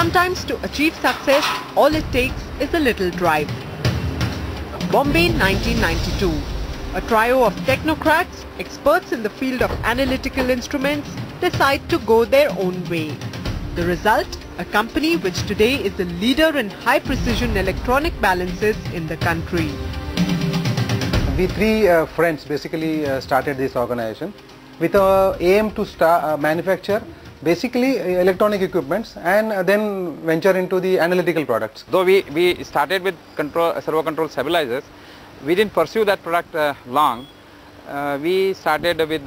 Sometimes to achieve success, all it takes is a little drive. Bombay 1992. A trio of technocrats, experts in the field of analytical instruments, decide to go their own way. The result? A company which today is the leader in high-precision electronic balances in the country. We three friends basically started this organization with a aim to manufacture basically electronic equipments and then venture into the analytical products. Though we started with servo control stabilizers, we didn't pursue that product long. We started with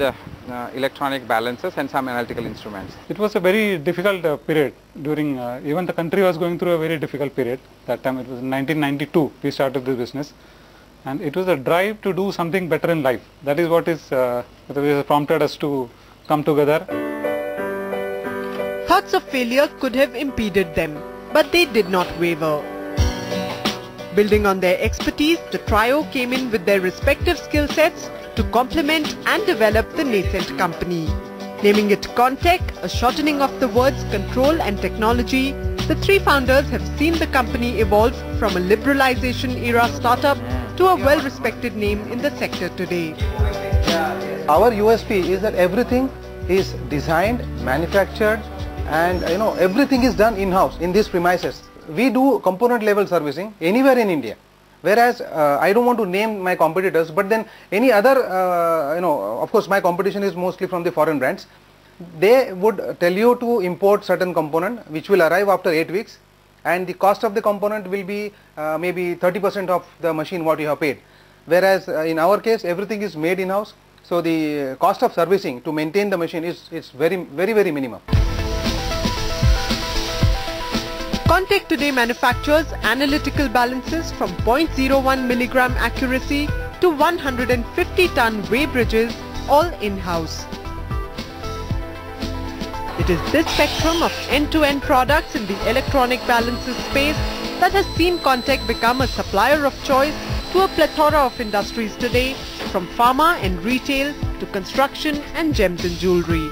electronic balances and some analytical instruments. It was a very difficult period during, even the country was going through a very difficult period. That time it was in 1992 we started this business, and it was a drive to do something better in life. That is what is prompted us to come together. Thoughts of failure could have impeded them, but they did not waver. Building on their expertise, the trio came in with their respective skill sets to complement and develop the nascent company. Naming it Contech, a shortening of the words control and technology, the three founders have seen the company evolve from a liberalization era startup to a well-respected name in the sector today. Our USP is that everything is designed, manufactured, and everything is done in-house in these premises. We do component level servicing anywhere in India. Whereas I don't want to name my competitors, but then any other, of course my competition is mostly from the foreign brands. They would tell you to import certain component which will arrive after 8 weeks, and the cost of the component will be maybe 30% of the machine what you have paid. Whereas in our case everything is made in-house, so the cost of servicing to maintain the machine is very minimum. Contech today manufactures analytical balances from 0.01 milligram accuracy to 150-ton weigh bridges, all in-house. It is this spectrum of end-to-end products in the electronic balances space that has seen Contech become a supplier of choice to a plethora of industries today, from pharma and retail to construction and gems and jewelry.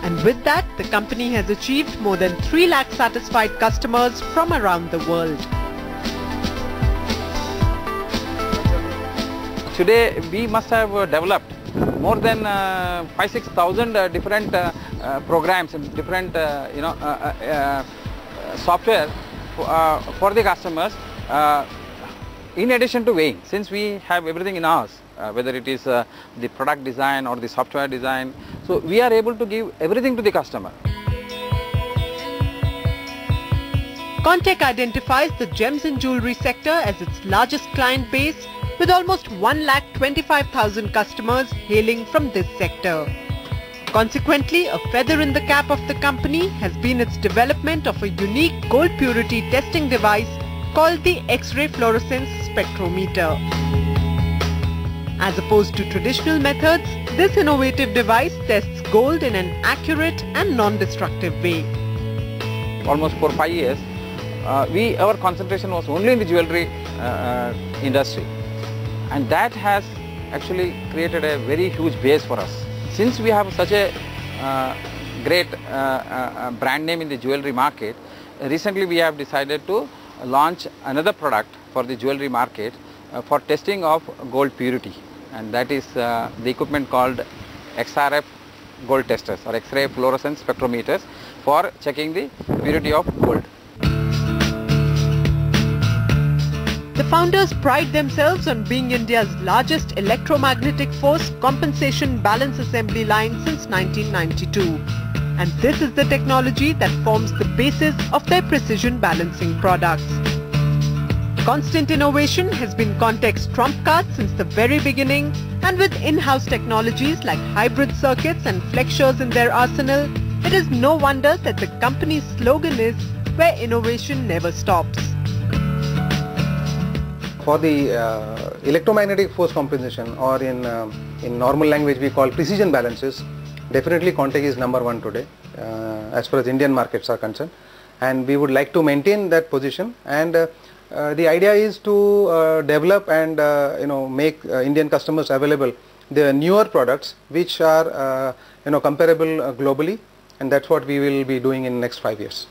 And with that, the company has achieved more than 3 lakh satisfied customers from around the world. Today we must have developed more than 5,000-6,000 different programs and different software for the customers, in addition to weighing. Since we have everything in house, whether it is the product design or the software design, so we are able to give everything to the customer. Contech identifies the gems and jewelry sector as its largest client base, with almost 1,25,000 customers hailing from this sector. Consequently, a feather in the cap of the company has been its development of a unique gold purity testing device called the X-ray fluorescence spectrometer. As opposed to traditional methods, this innovative device tests gold in an accurate and non-destructive way. Almost for 5 years, our concentration was only in the jewelry industry, and that has actually created a very huge base for us. Since we have such a great brand name in the jewelry market, recently we have decided to launch another product for the jewelry market for testing of gold purity, and that is the equipment called XRF gold testers or X-ray fluorescence spectrometers for checking the purity of gold. The founders pride themselves on being India's largest electromagnetic force compensation balance assembly line since 1992. And this is the technology that forms the basis of their precision balancing products. Constant innovation has been Contech's trump card since the very beginning, and with in-house technologies like hybrid circuits and flexures in their arsenal, it is no wonder that the company's slogan is, "Where innovation never stops." For the electromagnetic force compensation, or in normal language we call precision balances, definitely Contech is #1 today as far as Indian markets are concerned, and we would like to maintain that position. And the idea is to develop and make Indian customers available the newer products which are comparable globally, and that's what we will be doing in next 5 years.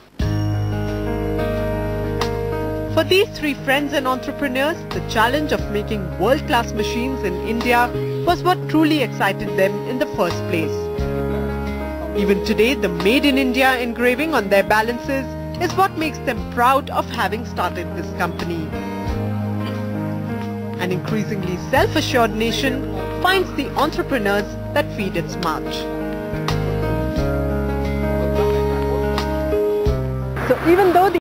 For these three friends and entrepreneurs, the challenge of making world-class machines in India was what truly excited them in the first place. Even today, the Made in India engraving on their balances is what makes them proud of having started this company. An increasingly self-assured nation finds the entrepreneurs that feed its march. So even though the